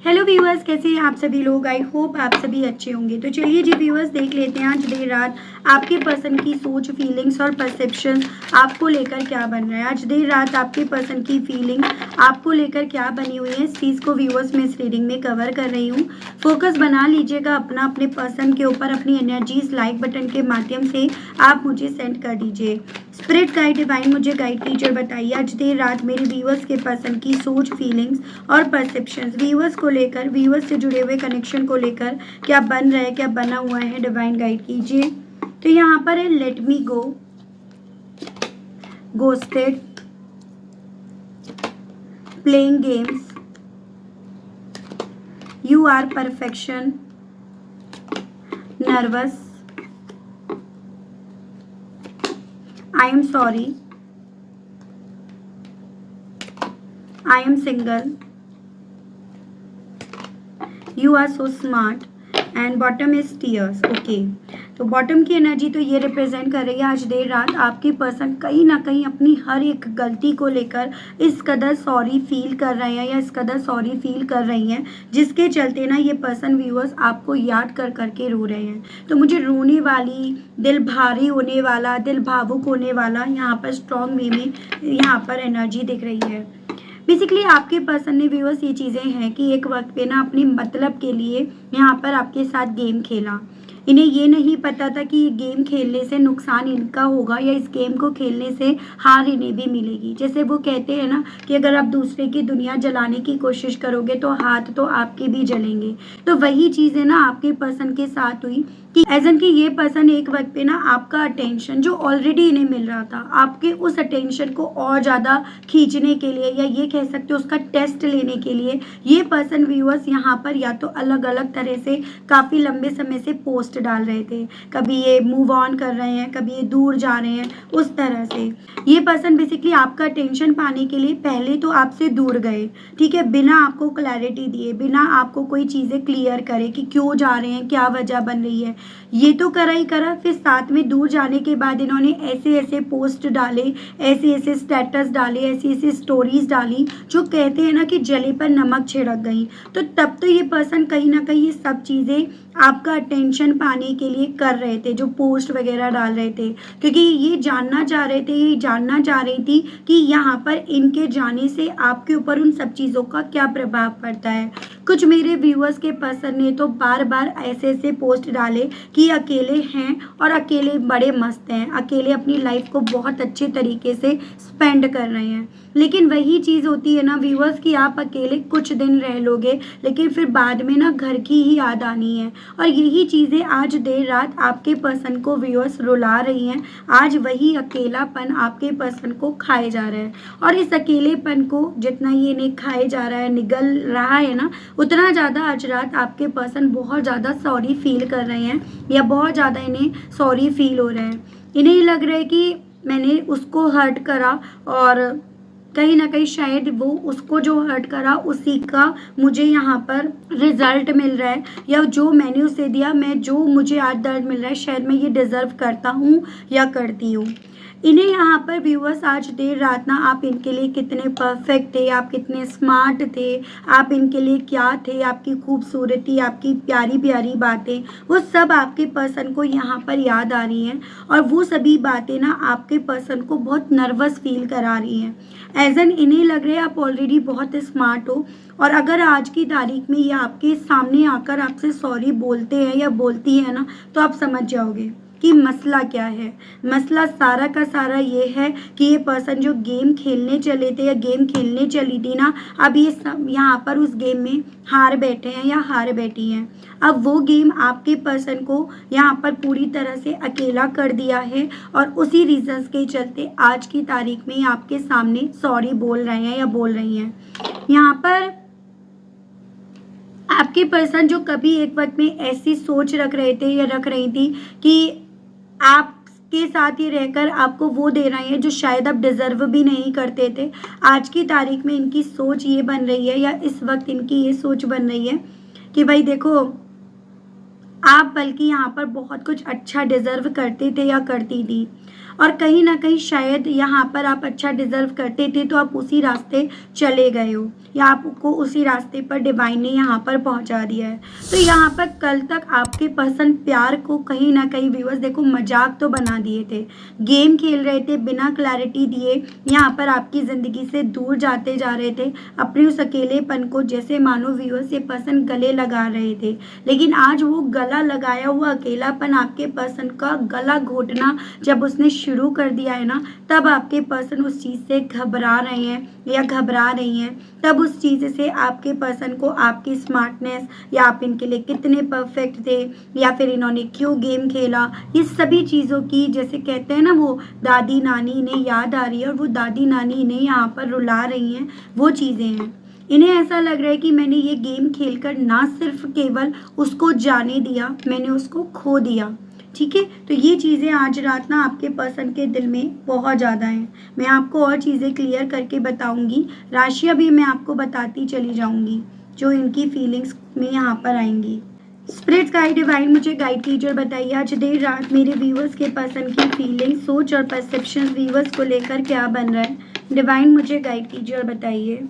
Hello viewers, कैसे हैं आप सभी लोग। आई होप आप सभी अच्छे होंगे। तो चलिए जी व्यूअर्स, देख लेते हैं आज देर रात आपके पर्सन की सोच, फीलिंग्स और परसेप्शन आपको लेकर क्या बन रहा है। आज देर रात आपके पर्सन की फीलिंग आपको लेकर क्या बनी हुई है, इस चीज़ को व्यूअर्स मैं इस रीडिंग में कवर कर रही हूँ। फोकस बना लीजिएगा अपना अपने पर्सन के ऊपर। अपनी एनर्जीज लाइक बटन के माध्यम से आप मुझे सेंड कर दीजिए। स्पिरिट गाइड डिवाइन मुझे गाइड टीचर बताइए आज देर रात मेरे व्यूअर्स के पर्सन की सोच, फीलिंग्स और परसेप्शंस व्यूअर्स को लेकर, व्यूअर्स से जुड़े हुए कनेक्शन को लेकर क्या बन रहा है, क्या बना हुआ है, डिवाइन गाइड कीजिए। तो यहाँ पर है let me go, ghosted, playing games, you are perfection, nervous, I am sorry, I am single, you are so smart and bottom is tears. Okay, तो बॉटम की एनर्जी तो ये रिप्रेजेंट कर रही है आज देर रात आपके पर्सन कहीं ना कहीं अपनी हर एक गलती को लेकर इस कदर सॉरी फील कर रहे हैं या इस कदर सॉरी फील कर रही हैं, जिसके चलते ना ये पर्सन व्यूअर्स आपको याद कर करके रो रहे हैं। तो मुझे रोने वाली, दिल भारी होने वाला, दिल भावुक होने वाला यहाँ पर स्ट्रॉन्ग वे में यहाँ पर एनर्जी दिख रही है। बेसिकली आपके पर्सन ने व्यूअर्स ये चीज़ें हैं कि एक वक्त पे ना अपने मतलब के लिए यहाँ पर आपके साथ गेम खेला। इन्हें ये नहीं पता था कि ये गेम खेलने से नुकसान इनका होगा या इस गेम को खेलने से हार इन्हें भी मिलेगी। जैसे वो कहते हैं ना कि अगर आप दूसरे की दुनिया जलाने की कोशिश करोगे तो हाथ तो आपके भी जलेंगे। तो वही चीज़ें ना आपके पर्सन के साथ हुई कि एजन कि ये पर्सन एक वक्त पे ना आपका अटेंशन जो ऑलरेडी इन्हें मिल रहा था, आपके उस अटेंशन को और ज़्यादा खींचने के लिए या ये कह सकते हो उसका टेस्ट लेने के लिए ये पर्सन व्यूअर्स यहाँ पर या तो अलग अलग तरह से काफ़ी लंबे समय से पोस्ट डाल रहे थे। कभी ये मूव ऑन कर रहे हैं, कभी ये दूर जा रहे हैं, उस तरह से ये पर्सन बेसिकली आपका अटेंशन पाने के लिए पहले तो आपसे दूर गए, ठीक है, बिना आपको क्लैरिटी दिए, बिना आपको कोई चीज़ें क्लियर करे कि क्यों जा रहे हैं, क्या वजह बन रही है। ये तो करा ही करा, फिर साथ में दूर जाने के बाद इन्होंने ऐसे ऐसे पोस्ट डाले, ऐसे ऐसे स्टेटस डाले, ऐसी ऐसी स्टोरीज डाली जो कहते हैं ना कि जले पर नमक छिड़क गई। तो तब तो ये पर्सन कहीं ना कहीं ये सब चीज़ें आपका अटेंशन पाने के लिए कर रहे थे, जो पोस्ट वगैरह डाल रहे थे, क्योंकि ये जानना चाह रहे थे, ये जानना चाह रही थी कि यहाँ पर इनके जाने से आपके ऊपर उन सब चीज़ों का क्या प्रभाव पड़ता है। कुछ मेरे व्यूअर्स के पर्सन ने तो बार बार ऐसे ऐसे पोस्ट डाले कि अकेले हैं और अकेले बड़े मस्त हैं, अकेले अपनी लाइफ को बहुत अच्छे तरीके से स्पेंड कर रहे हैं। लेकिन वही चीज़ होती है ना व्यूअर्स कि आप अकेले कुछ दिन रह लोगे, लेकिन फिर बाद में ना घर की ही याद आनी है। और यही चीज़ें आज देर रात आपके पर्सन को व्यूअर्स रुला रही हैं। आज वही अकेलापन आपके पर्सन को खाए जा रहा है, और इस अकेलेपन को जितना ये इन्हें खाए जा रहा है, निगल रहा है ना, उतना ज़्यादा आज रात आपके पर्सन बहुत ज़्यादा सॉरी फील कर रहे हैं या बहुत ज़्यादा इन्हें सॉरी फील हो रहा है। इन्हें लग रहा है कि मैंने उसको हर्ट करा और कहीं ना कहीं शायद वो उसको जो हर्ट करा उसी का मुझे यहाँ पर रिजल्ट मिल रहा है, या जो मैंने उसे दिया, मैं जो मुझे आज दर्द मिल रहा है शायद मैं ये डिज़र्व करता हूँ या करती हूँ। इन्हें यहाँ पर व्यूअर्स आज देर रात ना आप इनके लिए कितने परफेक्ट थे, आप कितने स्मार्ट थे, आप इनके लिए क्या थे, आपकी खूबसूरती, आपकी प्यारी प्यारी बातें, वो सब आपके पर्सन को यहाँ पर याद आ रही हैं। और वो सभी बातें ना आपके पर्सन को बहुत नर्वस फील करा रही हैं। एज एन इन्हें लग रहा है आप ऑलरेडी बहुत स्मार्ट हो, और अगर आज की तारीख में ये आपके सामने आकर आपसे सॉरी बोलते हैं या बोलती है ना, तो आप समझ जाओगे कि मसला क्या है। मसला सारा का सारा ये है कि ये पर्सन जो गेम खेलने चले थे या गेम खेलने चली थी ना, अब ये सब यहाँ पर उस गेम में हार बैठे हैं या हार बैठी हैं। अब वो गेम आपके पर्सन को यहाँ पर पूरी तरह से अकेला कर दिया है, और उसी रीजंस के चलते आज की तारीख में आपके सामने सॉरी बोल रहे हैं या बोल रही हैं। यहाँ पर आपके पर्सन जो कभी एक वक्त में ऐसी सोच रख रहे थे या रख रही थी कि आपके साथ ही रहकर आपको वो दे रहे हैं जो शायद आप डिजर्व भी नहीं करते थे, आज की तारीख में इनकी सोच ये बन रही है, या इस वक्त इनकी ये सोच बन रही है कि भाई देखो, आप बल्कि यहाँ पर बहुत कुछ अच्छा डिजर्व करते थे या करती थी। और कहीं ना कहीं शायद यहाँ पर आप अच्छा डिजर्व करते थे तो आप उसी रास्ते चले गए हो, या आपको उसी रास्ते पर डिवाइन ने यहाँ पर पहुँचा दिया है। तो यहाँ पर कल तक आपके पर्सन प्यार को कहीं ना कहीं व्यूअर्स देखो मजाक तो बना दिए थे, गेम खेल रहे थे, बिना क्लैरिटी दिए यहाँ पर आपकी ज़िंदगी से दूर जाते जा रहे थे, अपने उस अकेलेपन को जैसे मानो व्यूअर्स ये पर्सन गले लगा रहे थे। लेकिन आज वो गला लगाया हुआ अकेलापन आपके पर्सन का गला घोटना जब उसने शुरू कर दिया है ना, तब आपके पर्सन उस चीज़ से घबरा रहे हैं या घबरा रही हैं। तब उस चीज़ से आपके पर्सन को आपकी स्मार्टनेस या आप इनके लिए कितने परफेक्ट थे या फिर इन्होंने क्यों गेम खेला, ये सभी चीज़ों की जैसे कहते हैं ना वो दादी नानी इन्हें याद आ रही है और वो दादी नानी इन्हें यहाँ पर रुला रही हैं, वो चीज़ें हैं। इन्हें ऐसा लग रहा है कि मैंने ये गेम खेलकर ना सिर्फ केवल उसको जाने दिया, मैंने उसको खो दिया। ठीक है, तो ये चीज़ें आज रात ना आपके पर्सन के दिल में बहुत ज़्यादा हैं। मैं आपको और चीज़ें क्लियर करके बताऊंगी, राशियाँ भी मैं आपको बताती चली जाऊंगी जो इनकी फीलिंग्स में यहाँ पर आएंगी। स्पिरिट गाइड डिवाइन मुझे गाइड कीजिए और बताइए आज देर रात मेरे व्यूवर्स के पर्सन की फीलिंग, सोच और परसेप्शन व्यूवर्स को लेकर क्या बन रहा है। डिवाइन मुझे गाइड कीजिए और बताइए।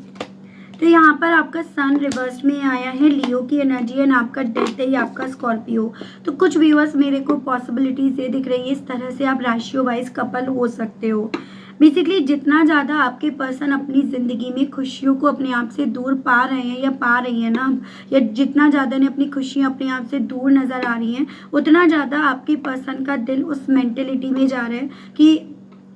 तो यहाँ पर आपका सन रिवर्स में आया है, लियो की एनर्जी एंड आपका डेथ है, आपका स्कॉर्पियो। तो कुछ व्यूअर्स मेरे को पॉसिबिलिटीज ये दिख रही है, इस तरह से आप राशियों वाइज कपल हो सकते हो। बेसिकली जितना ज़्यादा आपके पर्सन अपनी ज़िंदगी में खुशियों को अपने आप से दूर पा रहे हैं या पा रही हैं ना, या जितना ज़्यादा ने अपनी खुशियाँ अपने आप से दूर नज़र आ रही हैं, उतना ज़्यादा आपके पर्सन का दिल उस मेंटेलिटी में जा रहा है कि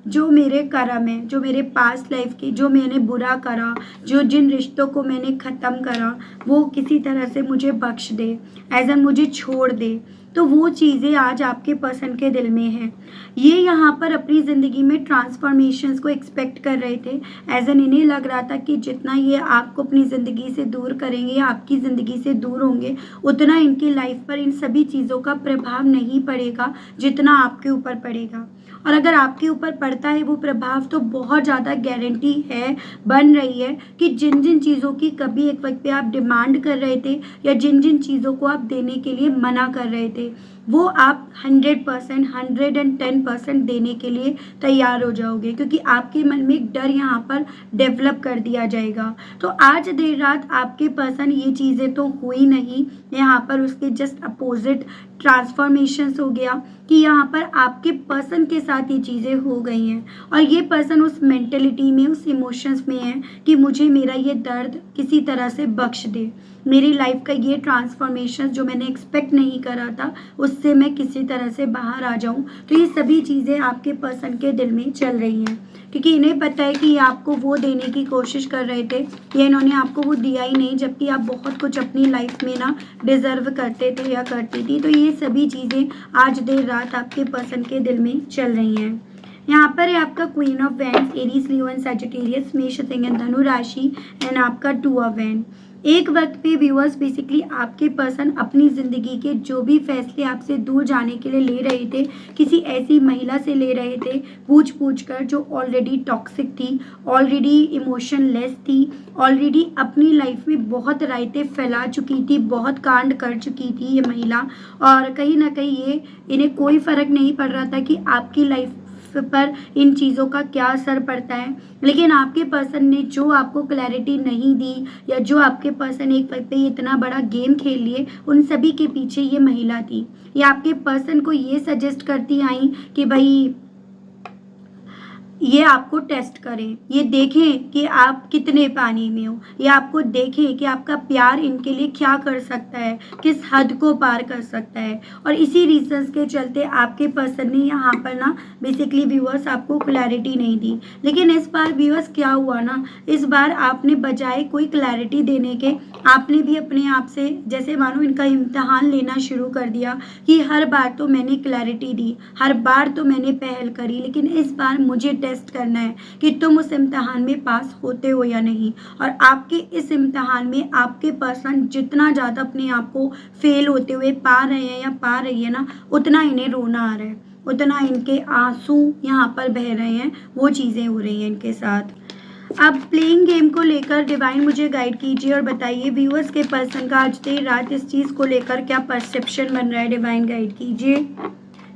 जो मेरे कर्म है, जो मेरे पास्ट लाइफ के, जो मैंने बुरा करा, जो जिन रिश्तों को मैंने ख़त्म करा, वो किसी तरह से मुझे बख्श दे, एज एन मुझे छोड़ दे। तो वो चीज़ें आज आपके पर्सन के दिल में हैं। ये यहाँ पर अपनी ज़िंदगी में ट्रांसफॉर्मेशंस को एक्सपेक्ट कर रहे थे, एज एन इन्हें लग रहा था कि जितना ये आपको अपनी ज़िंदगी से दूर करेंगे या आपकी ज़िंदगी से दूर होंगे, उतना इनकी लाइफ पर इन सभी चीज़ों का प्रभाव नहीं पड़ेगा जितना आपके ऊपर पड़ेगा। और अगर आपके ऊपर पड़ता है वो प्रभाव, तो बहुत ज़्यादा गारंटी है, बन रही है कि जिन जिन चीज़ों की कभी एक वक्त पे आप डिमांड कर रहे थे या जिन जिन चीज़ों को आप देने के लिए मना कर रहे थे, वो आप 100%, 110% देने के लिए तैयार हो जाओगे, क्योंकि आपके मन में एक डर यहाँ पर डेवलप कर दिया जाएगा। तो आज देर रात आपके पर्सन ये चीज़ें तो हुई नहीं, यहाँ पर उसके जस्ट अपोजिट ट्रांसफॉर्मेशंस हो गया कि यहाँ पर आपके पर्सन के साथ ये चीज़ें हो गई हैं और ये पर्सन उस मेंटेलिटी में, उस इमोशंस में है कि मुझे मेरा ये दर्द किसी तरह से बख्श दे, मेरी लाइफ का ये ट्रांसफॉर्मेशन जो मैंने एक्सपेक्ट नहीं करा था उससे मैं किसी तरह से बाहर आ जाऊं। तो ये सभी चीज़ें आपके पर्सन के दिल में चल रही हैं, क्योंकि इन्हें पता है कि ये आपको वो देने की कोशिश कर रहे थे, ये इन्होंने आपको वो दिया ही नहीं, जबकि आप बहुत कुछ अपनी लाइफ में ना डिजर्व करते थे या करती थी। तो ये सभी चीज़ें आज देर रात आपके पर्सन के दिल में चल रही हैं। यहाँ पर है आपका queen of wands, Aries, Leo and Sagittarius, मेष, सिंह एंड धनु राशि, एंड आपका टू ऑफ वैंड। एक वक्त पे व्यूअर्स बेसिकली आपके पर्सन अपनी ज़िंदगी के जो भी फैसले आपसे दूर जाने के लिए ले रहे थे, किसी ऐसी महिला से ले रहे थे पूछ पूछ कर जो ऑलरेडी टॉक्सिक थी, ऑलरेडी इमोशनलेस थी, ऑलरेडी अपनी लाइफ में बहुत रायतें फैला चुकी थी, बहुत कांड कर चुकी थी ये महिला। और कहीं ना कहीं ये इन्हें कोई फ़र्क नहीं पड़ रहा था कि आपकी लाइफ पर इन चीज़ों का क्या असर पड़ता है। लेकिन आपके पर्सन ने जो आपको क्लैरिटी नहीं दी या जो आपके पर्सन एक वक्त पे इतना बड़ा गेम खेल लिए, उन सभी के पीछे ये महिला थी। ये आपके पर्सन को ये सजेस्ट करती आई कि भाई ये आपको टेस्ट करें, ये देखें कि आप कितने पानी में हो, ये आपको देखें कि आपका प्यार इनके लिए क्या कर सकता है, किस हद को पार कर सकता है। और इसी रीजंस के चलते आपके पर्सन ने यहाँ पर ना बेसिकली व्यूअर्स आपको क्लैरिटी नहीं दी। लेकिन इस बार व्यूअर्स क्या हुआ ना, इस बार आपने बजाय कोई क्लैरिटी देने के, आपने भी अपने आप से जैसे मानो इनका इम्तहान लेना शुरू कर दिया कि हर बार तो मैंने क्लैरिटी दी, हर बार तो मैंने पहल करी, लेकिन इस बार मुझे टेस्ट करना है कि तुम उस इम्तहान में पास होते हो या नहीं। और आपके इस इम्तहान में आपके पर्सन जितना ज़्यादा अपने आप को फेल होते हुए पा रहे हैं या पा रही है ना, उतना इन्हें रोना आ रहा है, उतना इनके आंसू यहाँ पर बह रहे हैं, वो चीज़ें हो रही हैं इनके साथ। अब प्लेइंग गेम को लेकर डिवाइन मुझे गाइड कीजिए और बताइए व्यूअर्स के पर्सन का आज देर रात इस चीज़ को लेकर क्या परसेप्शन बन रहा है, डिवाइन गाइड कीजिए।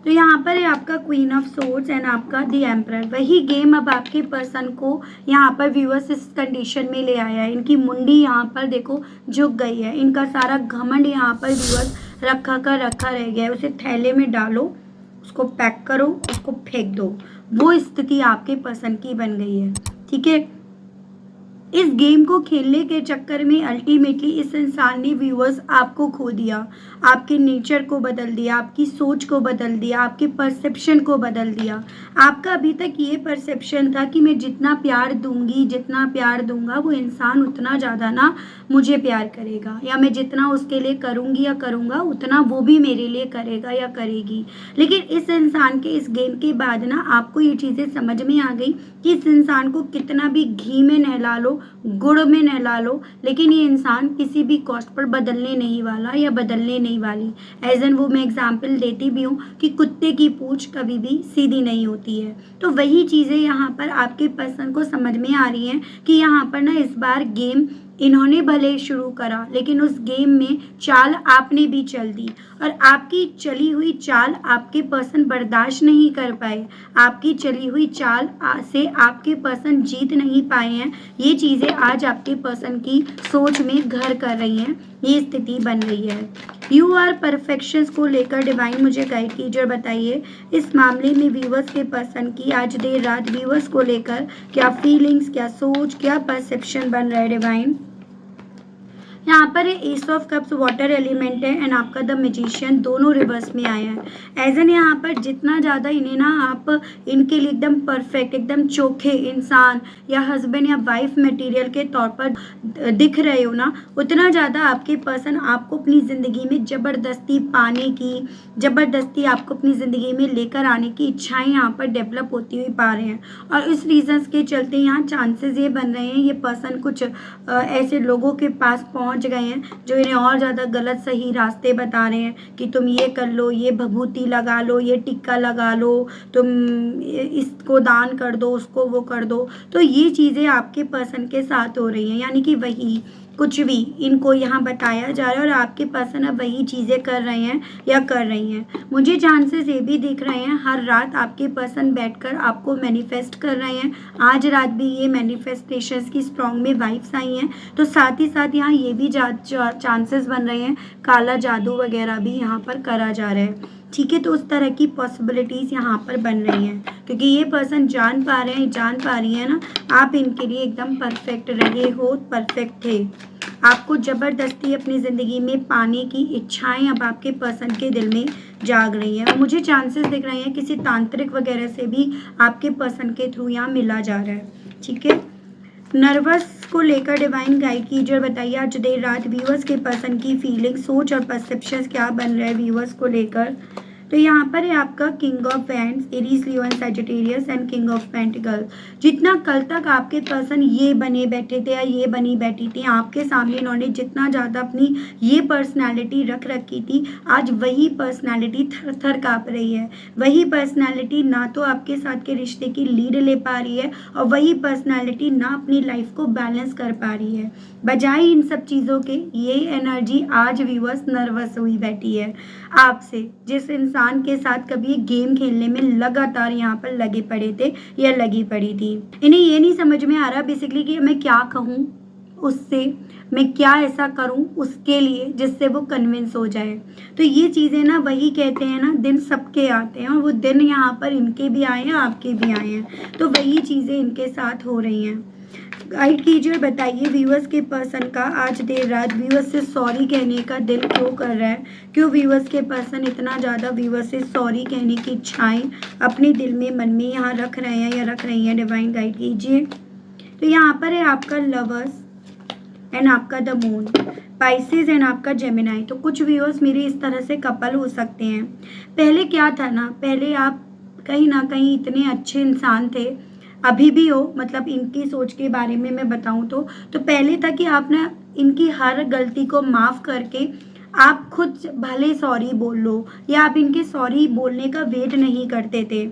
तो यहाँ पर है आपका क्वीन ऑफ सोर्ड्स एंड आपका द एम्परर। वही गेम अब आपके पर्सन को यहाँ पर व्यूअर्स इस कंडीशन में ले आया है। इनकी मुंडी यहाँ पर देखो झुक गई है, इनका सारा घमंड यहाँ पर व्यूअर्स रखा रह गया है। उसे थैले में डालो, उसको पैक करो, उसको फेंक दो, वो स्थिति आपके पर्सन की बन गई है। ठीक है, इस गेम को खेलने के चक्कर में अल्टीमेटली इस इंसान ने व्यूअर्स आपको खो दिया, आपके नेचर को बदल दिया, आपकी सोच को बदल दिया, आपके परसेप्शन को बदल दिया। आपका अभी तक ये परसेप्शन था कि मैं जितना प्यार दूंगी, जितना प्यार दूंगा, वो इंसान उतना ज़्यादा ना मुझे प्यार करेगा, या मैं जितना उसके लिए करूंगी या करूंगा उतना वो भी मेरे लिए करेगा या करेगी। लेकिन इस इंसान के इस गेम के बाद ना आपको ये चीज़ें समझ में आ गई कि इस इंसान को कितना भी घी में नहला लो, गुड़ में नहला लो, लेकिन ये इंसान किसी भी कॉस्ट पर बदलने नहीं वाला या बदलने नहीं वाली। एज एन वो मैं एग्जाम्पल देती भी हूँ कि कुत्ते की पूंछ कभी भी सीधी नहीं होती है। तो वही चीज़ें यहाँ पर आपके पर्सन को समझ में आ रही हैं कि यहाँ पर ना इस बार गेम इन्होंने भले शुरू करा, लेकिन उस गेम में चाल आपने भी चल दी, और आपकी चली हुई चाल आपके पर्सन बर्दाश्त नहीं कर पाए। आपकी चली हुई चाल से आपके पर्सन जीत नहीं पाए हैं। ये चीज़ें आज आपके पर्सन की सोच में घर कर रही हैं, ये स्थिति बन रही है। यू आर परफेक्शंस को लेकर डिवाइन मुझे गाइड कीजिए और बताइए इस मामले में व्यूवर्स के पर्सन की आज देर रात व्यूवर्स को लेकर क्या फीलिंग्स, क्या सोच, क्या परसेप्शन बन रहा है डिवाइन। यहाँ पर S of cups water element है एंड आपका द मैजिशियन दोनों रिवर्स में आया है। एज एन यहाँ पर जितना ज़्यादा इन्हें ना आप इनके लिए एकदम परफेक्ट, एकदम चोखे इंसान या हस्बैंड या वाइफ मटेरियल के तौर पर दिख रहे हो ना, उतना ज़्यादा आपके पर्सन आपको अपनी ज़िंदगी में ज़बरदस्ती पाने की, ज़बरदस्ती आपको अपनी ज़िंदगी में लेकर आने की इच्छाएँ यहाँ पर डेवलप होती हुई पा रहे हैं। और इस रीजंस के चलते यहाँ चांसेस ये बन रहे हैं ये पर्सन कुछ ऐसे लोगों के पास पहुँच गए हैं जो इन्हें और ज़्यादा गलत सही रास्ते बता रहे हैं कि तुम ये कर लो, ये भभूति लगा लो, ये टिक्का लगा लो, तुम इसको दान कर दो, उसको वो कर दो। तो ये चीज़ें आपके पर्सन के साथ हो रही हैं, यानी कि वही कुछ भी इनको यहाँ बताया जा रहा है और आपके पर्सन अब वही चीज़ें कर रहे हैं या कर रही हैं। मुझे चांसेस ये भी दिख रहे हैं हर रात आपके पर्सन बैठकर आपको मैनिफेस्ट कर रहे हैं। आज रात भी ये मैनिफेस्टेशंस की स्ट्रॉन्ग में वाइब्स आई हैं, तो साथ ही साथ यहाँ ये भी चांसेस बन रहे हैं काला जादू वगैरह भी यहाँ पर करा जा रहा है। ठीक है, तो उस तरह की पॉसिबिलिटीज़ यहाँ पर बन रही हैं क्योंकि ये पर्सन जान पा रहे हैं, जान पा रही है ना आप इनके लिए एकदम परफेक्ट रहे हो, परफेक्ट थे। आपको ज़बरदस्ती अपनी ज़िंदगी में पाने की इच्छाएं अब आपके पर्सन के दिल में जाग रही हैं। और मुझे चांसेस दिख रहे हैं किसी तांत्रिक वगैरह से भी आपके पर्सन के थ्रू यहाँ मिला जा रहा है। ठीक है, नर्वस को लेकर डिवाइन गाइड कीजिए और बताइए आज देर रात व्यूअर्स के पर्सन की फीलिंग, सोच और परसेप्शंस क्या बन रहा है व्यूअर्स को लेकर। तो यहाँ पर है आपका king of wands, Aries, Leo and Sagittarius and king of pentacles. जितना कल तक आपके पर्सन ये बने बैठे थे या ये बनी बैठी थी आपके सामने, इन्होंने जितना ज़्यादा अपनी ये पर्सनालिटी रख रखी थी, आज वही पर्सनालिटी थर थर काँप रही है। वही पर्सनालिटी ना तो आपके साथ के रिश्ते की लीड ले पा रही है और वही पर्सनालिटी ना अपनी लाइफ को बैलेंस कर पा रही है। बजाय इन सब चीज़ों के ये एनर्जी आज व्यूअर्स नर्वस हुई बैठी है आपसे, जिस इंसान के साथ कभी गेम खेलने में लगातार यहाँ पर लगे पड़े थे या लगी पड़ी थी। इन्हें ये नहीं समझ में आ रहा बेसिकली कि मैं क्या कहूँ उससे, मैं क्या ऐसा करूँ उसके लिए जिससे वो कन्विंस हो जाए। तो ये चीज़ें ना वही कहते हैं ना दिन सबके आते हैं और वो दिन यहाँ पर इनके भी आए हैं, आपके भी आए हैं। तो वही चीज़ें इनके साथ हो रही हैं। गाइड कीजिए और बताइए व्यूअर्स के पर्सन का आज देर रात व्यूअर्स से सॉरी कहने का दिल क्यों कर रहा है, क्यों व्यूअर्स के पर्सन इतना ज़्यादा व्यूअर्स से सॉरी कहने की इच्छाएं अपने दिल में, मन में यहाँ रख रहे हैं या रख रही हैं। डिवाइन गाइड कीजिए। तो यहाँ पर है आपका लवर्स एंड आपका द मून, पाइसेस एंड आपका जेमिनाई। तो कुछ व्यूअर्स मेरे इस तरह से कपल हो सकते हैं। पहले क्या था ना, पहले आप कहीं ना कहीं इतने अच्छे इंसान थे, अभी भी हो, मतलब इनकी सोच के बारे में मैं बताऊं तो पहले था कि आप ना इनकी हर गलती को माफ़ करके आप खुद भले सॉरी बोल लो या आप इनके सॉरी बोलने का वेट नहीं करते थे।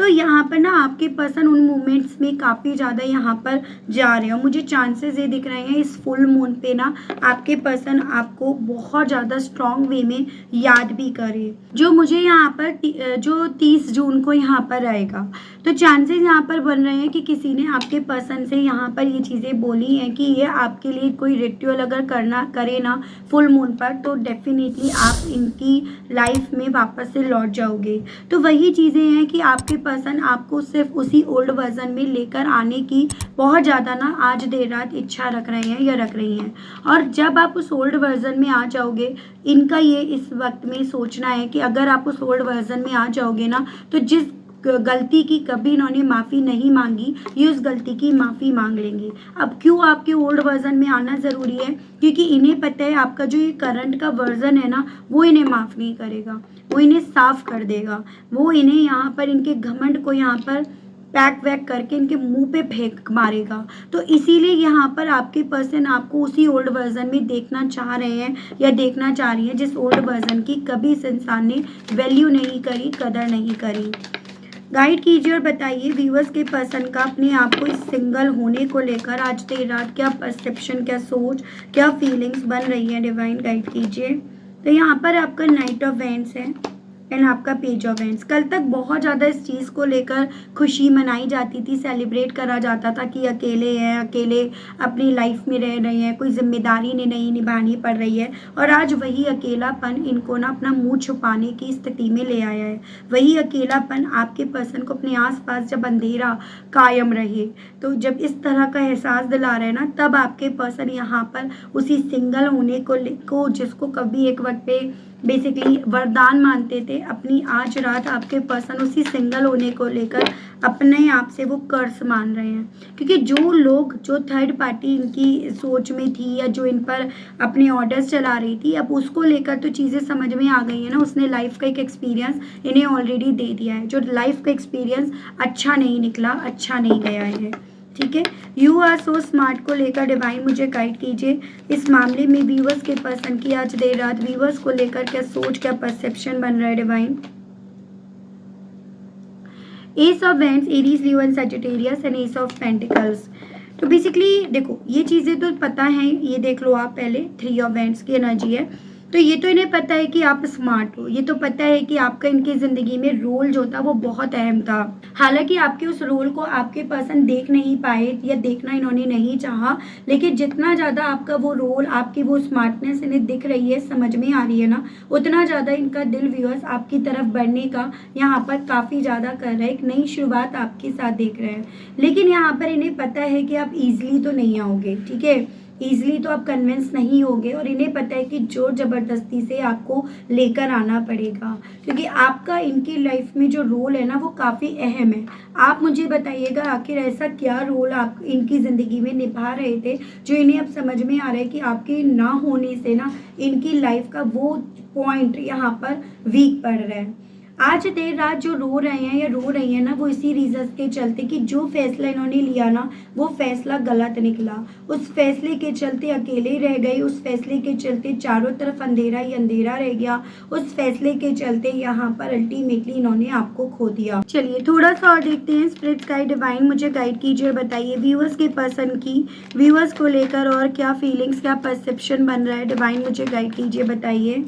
तो यहाँ पर ना आपके पर्सन उन मोमेंट्स में काफ़ी ज़्यादा यहाँ पर जा रहे हो। मुझे चांसेस ये दिख रहे हैं इस फुल मून पे ना आपके पर्सन आपको बहुत ज़्यादा स्ट्रॉन्ग वे में याद भी करे, जो मुझे यहाँ पर जो 30 जून को यहाँ पर आएगा। तो चांसेस यहाँ पर बन रहे हैं कि किसी ने आपके पर्सन से यहाँ पर ये चीज़ें बोली हैं कि ये आपके लिए कोई रिचुअल अगर करना करे ना फुल मून पर, तो डेफिनेटली आप इनकी लाइफ में वापस से लौट जाओगे। तो वही चीज़ें हैं कि आपके पर्सन आपको सिर्फ उसी ओल्ड वर्जन में लेकर आने की बहुत ज़्यादा ना आज देर रात इच्छा रख रहे हैं या रख रही हैं। और जब आप उस ओल्ड वर्जन में आ जाओगे, इनका ये इस वक्त में सोचना है कि अगर आप उस ओल्ड वर्जन में आ जाओगे ना, तो जिस गलती की कभी इन्होंने माफ़ी नहीं मांगी, ये उस गलती की माफ़ी मांग लेंगे। अब क्यों आपके ओल्ड वर्जन में आना ज़रूरी है? क्योंकि इन्हें पता है आपका जो ये करंट का वर्जन है ना, वो इन्हें माफ़ नहीं करेगा, वो इन्हें साफ कर देगा, वो इन्हें यहाँ पर इनके घमंड को यहाँ पर पैक वैक करके इनके मुंह पे फेंक मारेगा। तो इसीलिए यहाँ पर आपके पर्सन आपको उसी ओल्ड वर्जन में देखना चाह रहे हैं या देखना चाह रही है जिस ओल्ड वर्जन की कभी इस इंसान ने वैल्यू नहीं करी, कदर नहीं करी। गाइड कीजिए और बताइए व्यूअर्स के पर्सन का अपने आप को इस सिंगल होने को लेकर आज देर रात क्या परसेप्शन, क्या सोच, क्या फीलिंग्स बन रही है। डिवाइन गाइड कीजिए। तो यहाँ पर आपका नाइट ऑफ वेंस है एंड आपका पेज ऑफ वेंस। कल तक बहुत ज़्यादा इस चीज़ को लेकर खुशी मनाई जाती थी, सेलिब्रेट करा जाता था कि अकेले हैं, अकेले अपनी लाइफ में रह रहे हैं, कोई जिम्मेदारी नहीं निभानी पड़ रही है। और आज वही अकेलापन इनको ना अपना मुंह छुपाने की स्थिति में ले आया है। वही अकेलापन आपके पर्सन को अपने आसपास जब अंधेरा कायम रहे, तो जब इस तरह का एहसास दिला रहे हैं ना, तब आपके पर्सन यहाँ पर उसी सिंगल होने को जिसको कभी एक वक्त पे बेसिकली वरदान मानते थे, अपनी आज रात आपके पर्सन उसी सिंगल होने को लेकर अपने आप से वो कर्ज मान रहे हैं। क्योंकि जो लोग, जो थर्ड पार्टी इनकी सोच में थी या जो इन पर अपने ऑर्डर्स चला रही थी, अब उसको लेकर तो चीज़ें समझ में आ गई है ना। उसने लाइफ का एक एक्सपीरियंस इन्हें ऑलरेडी दे दिया है, जो लाइफ का एक्सपीरियंस अच्छा नहीं निकला, अच्छा नहीं गया है। ठीक है, यू आर सो स्मार्ट को लेकर डिवाइन मुझे गाइड कीजिए। इस मामले में व्यूअर्स के पर्सन की आज देर रात व्यूअर्स को लेकर क्या सोच, क्या परसेप्शन बन रहा है। Divine ace of wands, Aries, Leo and Sagittarius and ace of pentacles. तो बेसिकली देखो, ये चीज़ें तो पता है, ये देख लो आप पहले। 3 ऑफ वेंस की एनर्जी है, तो ये तो इन्हें पता है कि आप स्मार्ट हो, ये तो पता है कि आपका इनकी ज़िंदगी में रोल जो था वो बहुत अहम था। हालांकि आपके उस रोल को आपके पर्सन देख नहीं पाए या देखना इन्होंने नहीं चाहा, लेकिन जितना ज़्यादा आपका वो रोल, आपकी वो स्मार्टनेस इन्हें दिख रही है, समझ में आ रही है ना, उतना ज़्यादा इनका दिल व्यूअर्स आपकी तरफ बढ़ने का यहाँ पर काफ़ी ज़्यादा कर रहा है। एक नई शुरुआत आपके साथ देख रहे हैं, लेकिन यहाँ पर इन्हें पता है कि आप ईजिली तो नहीं आओगे। ठीक है, ईजिली तो आप कन्विंस नहीं होगे, और इन्हें पता है कि जोर ज़बरदस्ती से आपको लेकर आना पड़ेगा, क्योंकि आपका इनकी लाइफ में जो रोल है ना वो काफ़ी अहम है। आप मुझे बताइएगा आखिर ऐसा क्या रोल आप इनकी ज़िंदगी में निभा रहे थे जो इन्हें अब समझ में आ रहा है कि आपके ना होने से ना इनकी लाइफ का वो पॉइंट यहाँ पर वीक पड़ रहा है। आज देर रात जो रो रहे हैं या रो रही हैं ना, वो इसी रीजन के चलते कि जो फैसला इन्होंने लिया ना वो फैसला गलत निकला। उस फैसले के चलते अकेले रह गए, उस फैसले के चलते चारों तरफ अंधेरा ही अंधेरा रह गया, उस फैसले के चलते यहाँ पर अल्टीमेटली इन्होंने आपको खो दिया। चलिए थोड़ा सा और देखते हैं। स्पिरिट गाइड डिवाइन मुझे गाइड कीजिए और बताइए व्यूअर्स के पर्सन की व्यूअर्स को लेकर और क्या फीलिंग्स, क्या परसेप्शन बन रहा है। डिवाइन मुझे गाइड कीजिए, बताइए।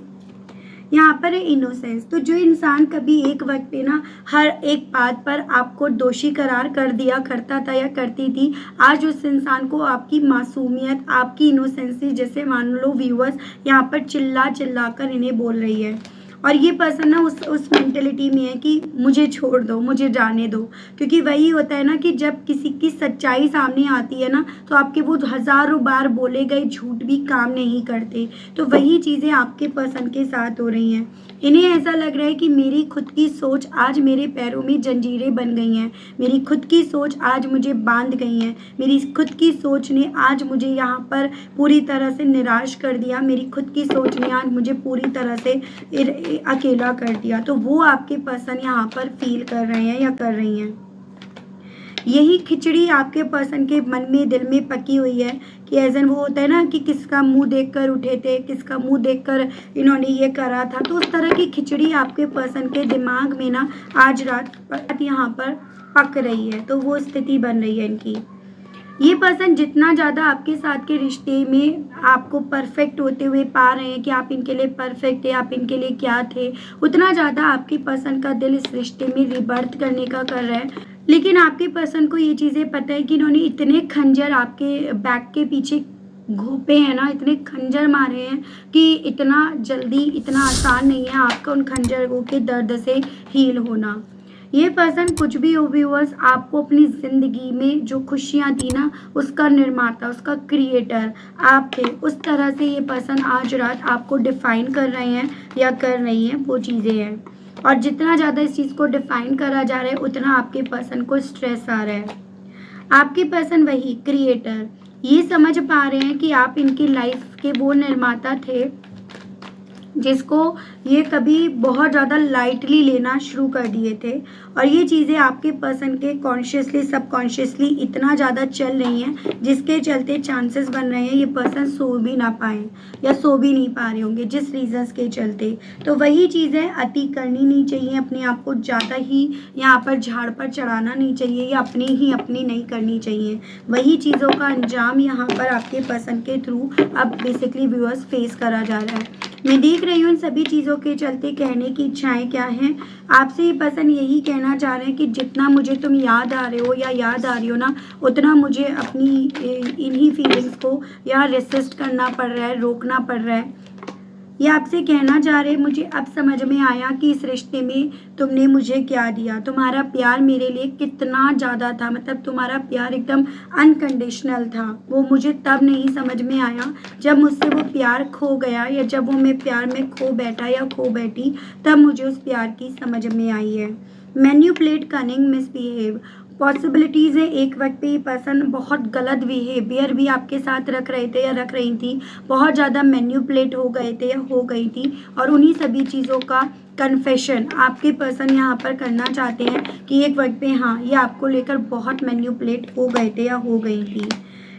यहाँ पर है इनोसेंस। तो जो इंसान कभी एक वक्त पे ना हर एक बात पर आपको दोषी करार कर दिया करता था या करती थी, आज उस इंसान को आपकी मासूमियत, आपकी इनोसेंसी जैसे मान लो व्यूअर्स यहाँ पर चिल्ला चिल्ला कर इन्हें बोल रही है। और ये पर्सन ना उस मेंटेलिटी में है कि मुझे छोड़ दो, मुझे जाने दो। क्योंकि वही होता है ना कि जब किसी की सच्चाई सामने आती है ना, तो आपके वो हज़ारों बार बोले गए झूठ भी काम नहीं करते। तो वही चीज़ें आपके पर्सन के साथ हो रही हैं। इन्हें ऐसा लग रहा है कि मेरी खुद की सोच आज मेरे पैरों में जंजीरें बन गई हैं, मेरी खुद की सोच आज मुझे बांध गई हैं, मेरी खुद की सोच ने आज मुझे यहाँ पर पूरी तरह से निराश कर दिया, मेरी खुद की सोच ने आज मुझे पूरी तरह से अकेला कर दिया। तो वो आपके पर्सन यहाँ पर फील कर रहे हैं या कर रही हैं। यही खिचड़ी आपके पर्सन के मन में, दिल में पकी हुई है कि एज एन वो होता है ना कि किसका मुंह देखकर उठे थे, किसका मुंह देखकर इन्होंने ये करा था। तो उस तरह की खिचड़ी आपके पर्सन के दिमाग में ना आज रात यहाँ पर पक रही है, तो वो स्थिति बन रही है इनकी। ये पर्सन जितना ज़्यादा आपके साथ के रिश्ते में आपको परफेक्ट होते हुए पा रहे हैं कि आप इनके लिए परफेक्ट है, आप इनके लिए क्या थे, उतना ज़्यादा आपके पर्सन का दिल इस रिश्ते में रिबर्थ करने का कर रहा है। लेकिन आपके पर्सन को ये चीज़ें पता है कि इन्होंने इतने खंजर आपके बैक के पीछे घोंपे हैं ना, इतने खंजर मारे हैं कि इतना जल्दी, इतना आसान नहीं है आपका उन खंजरों के दर्द से हील होना। ये पर्सन कुछ भी हो व्यूअर्स, आपको अपनी ज़िंदगी में जो खुशियाँ थी ना, उसका निर्माता, उसका क्रिएटर आप थे। उस तरह से ये पर्सन आज रात आपको डिफ़ाइन कर रहे हैं या कर रही हैं, वो चीज़ें हैं। और जितना ज़्यादा इस चीज़ को डिफ़ाइन करा जा रहा है, उतना आपके पर्सन को स्ट्रेस आ रहा है। आपके पर्सन वही क्रिएटर ये समझ पा रहे हैं कि आप इनकी लाइफ के वो निर्माता थे जिसको ये कभी बहुत ज़्यादा लाइटली लेना शुरू कर दिए थे। और ये चीज़ें आपके पर्सन के कॉन्शियसली सबकॉन्शियसली इतना ज़्यादा चल रही हैं, जिसके चलते चांसेस बन रहे हैं ये पर्सन सो भी ना पाएँ या सो भी नहीं पा रहे होंगे जिस रीज़न्स के चलते। तो वही चीज़ें अति करनी नहीं चाहिए, अपने आप को ज़्यादा ही यहाँ पर झाड़ पर चढ़ाना नहीं चाहिए या अपनी नहीं करनी चाहिए। वही चीज़ों का अंजाम यहाँ पर आपके पर्सन के थ्रू अब बेसिकली व्यूअर्स फेस करा जा रहा है। मैं देख रही हूँ इन सभी चीज़ों के चलते कहने की इच्छाएं क्या हैं। आपसे ये पर्सन यही कहना चाह रहे हैं कि जितना मुझे तुम याद आ रहे हो या याद आ रही हो ना, उतना मुझे अपनी इन्हीं फीलिंग्स को यहाँ रेसिस्ट करना पड़ रहा है, रोकना पड़ रहा है। ये आपसे कहना चाह रहे, मुझे अब समझ में आया कि इस रिश्ते में तुमने मुझे क्या दिया। तुम्हारा प्यार मेरे लिए कितना ज़्यादा था, मतलब तुम्हारा प्यार एकदम अनकंडीशनल था। वो मुझे तब नहीं समझ में आया जब मुझसे वो प्यार खो गया, या जब वो मैं प्यार में खो बैठा या खो बैठी, तब मुझे उस प्यार की समझ में आई है। मैन्युपुलेट, कनिंग, मिसबिहेव, पॉसिबिलिटीज़ है एक वक्त पे ये पर्सन बहुत गलत बिहेवियर भी आपके साथ रख रहे थे या रख रही थी, बहुत ज़्यादा मैन्युपुलेट हो गए थे या हो गई थी। और उन्हीं सभी चीज़ों का कन्फेशन आपके पर्सन यहाँ पर करना चाहते हैं कि एक वक्त पे हाँ, ये आपको लेकर बहुत मैन्युपुलेट हो गए थे या हो गई थी।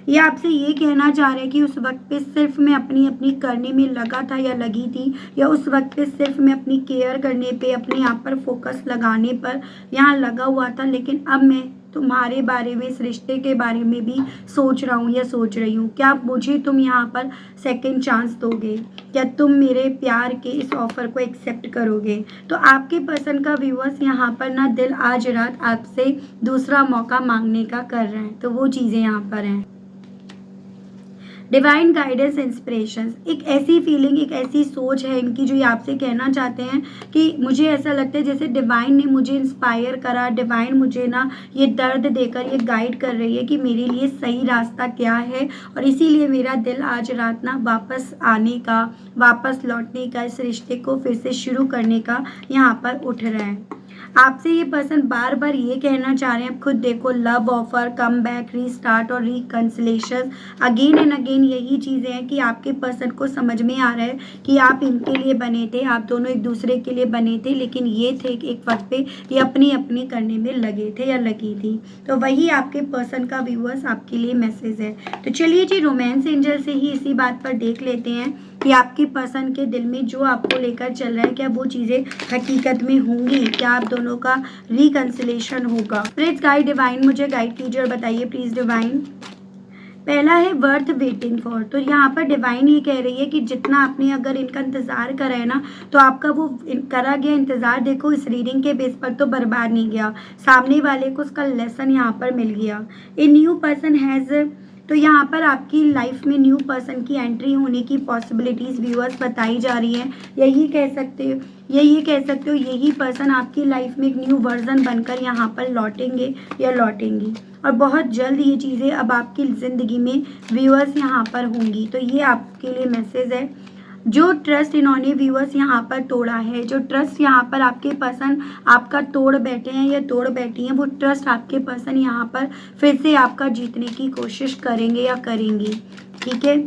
ये आपसे ये कहना चाह रहे हैं कि उस वक्त पे सिर्फ मैं अपनी करने में लगा था या लगी थी, या उस वक्त पे सिर्फ मैं अपनी केयर करने पे, अपने आप पर फोकस लगाने पर यहाँ लगा हुआ था। लेकिन अब मैं तुम्हारे बारे में, इस रिश्ते के बारे में भी सोच रहा हूँ या सोच रही हूँ। क्या मुझे तुम यहाँ पर सेकंड चांस दोगे? क्या तुम मेरे प्यार के इस ऑफ़र को एक्सेप्ट करोगे? तो आपके पर्सन का व्यूअर्स यहाँ पर ना दिल आज रात आपसे दूसरा मौका मांगने का कर रहा है। तो वो चीज़ें यहाँ पर हैं। डिवाइन गाइडेंस, इंस्पिरेशंस, एक ऐसी फीलिंग, एक ऐसी सोच है इनकी जो ये आपसे कहना चाहते हैं कि मुझे ऐसा लगता है जैसे डिवाइन ने मुझे इंस्पायर करा, डिवाइन मुझे ना ये दर्द देकर ये गाइड कर रही है कि मेरे लिए सही रास्ता क्या है। और इसीलिए मेरा दिल आज रात ना वापस आने का, वापस लौटने का, इस रिश्ते को फिर से शुरू करने का यहाँ पर उठ रहा है। आपसे ये पर्सन बार बार ये कहना चाह रहे हैं, खुद देखो, love offer, come back, restart और रिकंसिलेशन, अगेन एंड अगेन यही चीज़ें हैं कि आपके पर्सन को समझ में आ रहा है कि आप इनके लिए बने थे, आप दोनों एक दूसरे के लिए बने थे, लेकिन ये थे कि एक वक्त पे ये अपनी करने में लगे थे या लगी थी। तो वही आपके पर्सन का व्यूअर्स आपके लिए मैसेज है। तो चलिए जी, रोमांस एंजल से ही इसी बात पर देख लेते हैं कि आपके पर्सन के दिल में जो आपको लेकर चल रहा है, क्या वो चीज़ें हकीकत में होंगी? क्या आप दोनों का रिकंसिलेशन होगा? प्लीज गाइड डिवाइन, मुझे गाइड कीजिए और बताइए प्लीज डिवाइन। पहला है वर्थ वेटिंग फॉर। तो यहाँ पर डिवाइन ये कह रही है कि जितना आपने अगर इनका इंतज़ार करा है ना, तो आपका वो करा गया इंतज़ार देखो इस रीडिंग के बेस पर तो बर्बाद नहीं गया, सामने वाले को उसका लेसन यहाँ पर मिल गया। ए न्यू पर्सन हैज़, तो यहाँ पर आपकी लाइफ में न्यू पर्सन की एंट्री होने की पॉसिबिलिटीज़ व्यूअर्स बताई जा रही हैं। यही कह सकते हो यही पर्सन आपकी लाइफ में एक न्यू वर्जन बनकर यहाँ पर लौटेंगे या लौटेंगी। और बहुत जल्द ये चीज़ें अब आपकी ज़िंदगी में व्यूअर्स यहाँ पर होंगी। तो ये आपके लिए मैसेज है। जो ट्रस्ट इन्होंने व्यूअर्स यहाँ पर तोड़ा है, जो ट्रस्ट यहाँ पर आपके पर्सन आपका तोड़ बैठे हैं या तोड़ बैठी हैं, वो ट्रस्ट आपके पर्सन यहाँ पर फिर से आपका जीतने की कोशिश करेंगे या करेंगी। ठीक है,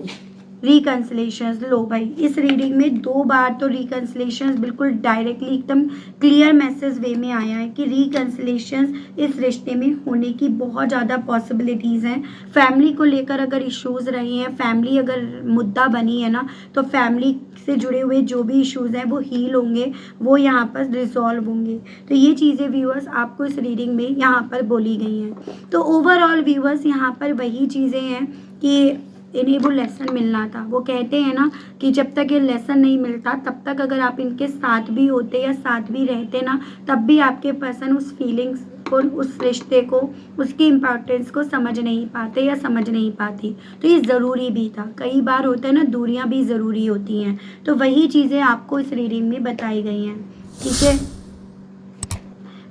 रिकन्सिलेशंस। लो भाई, इस रीडिंग में 2 बार तो रिकन्सिलेशंस बिल्कुल डायरेक्टली एकदम क्लियर मैसेज वे में आया है कि रिकन्सिलेशंस इस रिश्ते में होने की बहुत ज़्यादा पॉसिबिलिटीज़ हैं। फैमिली को लेकर अगर इश्यूज़ रहे हैं, फैमिली अगर मुद्दा बनी है ना, तो फैमिली से जुड़े हुए जो भी इश्यूज़ हैं वो हील होंगे, वो यहाँ पर रिजॉल्व होंगे। तो ये चीज़ें व्यूअर्स आपको इस रीडिंग में यहाँ पर बोली गई हैं। तो ओवरऑल व्यूअर्स यहाँ पर वही चीज़ें हैं कि इन्हें वो लेसन मिलना था। वो कहते हैं ना कि जब तक ये लेसन नहीं मिलता तब तक अगर आप इनके साथ भी होते या साथ भी रहते ना, तब भी आपके पर्सन उस फीलिंग्स को, उस रिश्ते को, उसकी इम्पोर्टेंस को समझ नहीं पाते या समझ नहीं पाती। तो ये ज़रूरी भी था। कई बार होता है ना, दूरियां भी ज़रूरी होती हैं। तो वही चीज़ें आपको इस रीडिंग में बताई गई हैं। ठीक है,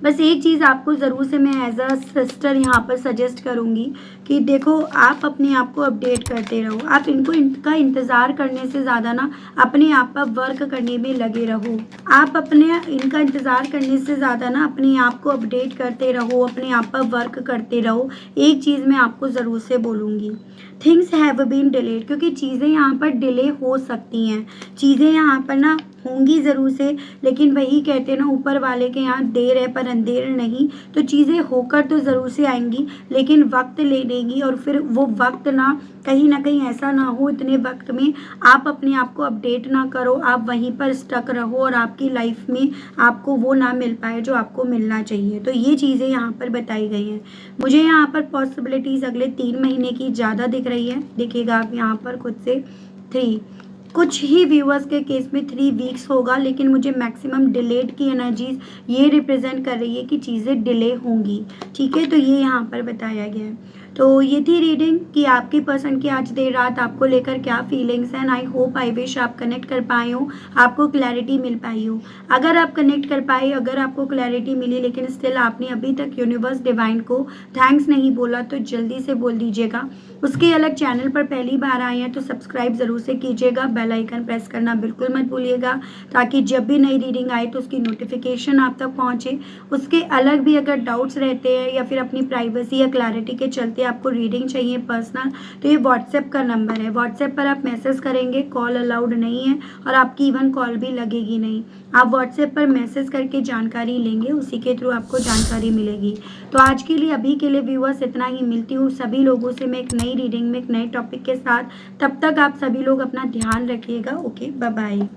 बस एक चीज़ आपको ज़रूर से मैं एज अ सिस्टर यहाँ पर सजेस्ट करूँगी कि देखो, आप अपने आप को अपडेट करते रहो। आप इनका इंतज़ार करने से ज़्यादा ना अपने आप पर वर्क करने में लगे रहो। आप इनका इंतज़ार करने से ज़्यादा ना अपने आप को अपडेट करते रहो, अपने आप पर वर्क करते रहो। एक चीज़ मैं आपको ज़रूर से बोलूँगी, थिंग्स हैव बीन डिलेड, क्योंकि चीज़ें यहाँ पर डिले हो सकती हैं। चीज़ें यहाँ पर ना होंगी ज़रूर से, लेकिन वही कहते हैं ना, ऊपर वाले के यहाँ देर है पर अंधेर नहीं। तो चीज़ें होकर तो ज़रूर से आएंगी, लेकिन वक्त ले लेंगी। और फिर वो वक्त ना कहीं ऐसा ना हो, इतने वक्त में आप अपने आप को अपडेट ना करो, आप वहीं पर स्टक रहो और आपकी लाइफ में आपको वो ना मिल पाए जो आपको मिलना चाहिए। तो ये चीज़ें यहाँ पर बताई गई हैं। मुझे यहाँ पर पॉसिबिलिटीज़ अगले 3 महीने की ज़्यादा दिख रही है। देखिएगा आप यहाँ पर खुद से 3, कुछ ही व्यूअर्स के केस में 3 वीक्स होगा, लेकिन मुझे मैक्सिमम डिलेड की एनर्जीज ये रिप्रेजेंट कर रही है कि चीज़ें डिले होंगी। ठीक है, तो ये यहाँ पर बताया गया है। तो ये थी रीडिंग कि आपकी पर्सन की आज देर रात आपको लेकर क्या फीलिंग्स हैं। आई होप, आई विश आप कनेक्ट कर पाए हो, आपको क्लैरिटी मिल पाई हो। अगर आप कनेक्ट कर पाए, अगर आपको क्लैरिटी मिली, लेकिन स्टिल आपने अभी तक यूनिवर्स डिवाइन को थैंक्स नहीं बोला, तो जल्दी से बोल दीजिएगा। उसके अलग चैनल पर पहली बार आए हैं तो सब्सक्राइब ज़रूर से कीजिएगा, बेल आइकन प्रेस करना बिल्कुल मत भूलिएगा, ताकि जब भी नई रीडिंग आए तो उसकी नोटिफिकेशन आप तक पहुंचे। उसके अलग भी अगर डाउट्स रहते हैं या फिर अपनी प्राइवेसी या क्लैरिटी के चलते आपको रीडिंग चाहिए पर्सनल, तो ये व्हाट्सएप का नंबर है। व्हाट्सएप पर आप मैसेज करेंगे, कॉल अलाउड नहीं है और आपकी इवन कॉल भी लगेगी नहीं। आप व्हाट्सएप पर मैसेज करके जानकारी लेंगे, उसी के थ्रू आपको जानकारी मिलेगी। तो आज के लिए, अभी के लिए व्यूअर्स इतना ही। मिलती हूँ सभी लोगों से मैं एक नई रीडिंग में, एक नए टॉपिक के साथ। तब तक आप सभी लोग अपना ध्यान रखिएगा। Okay, bye bye.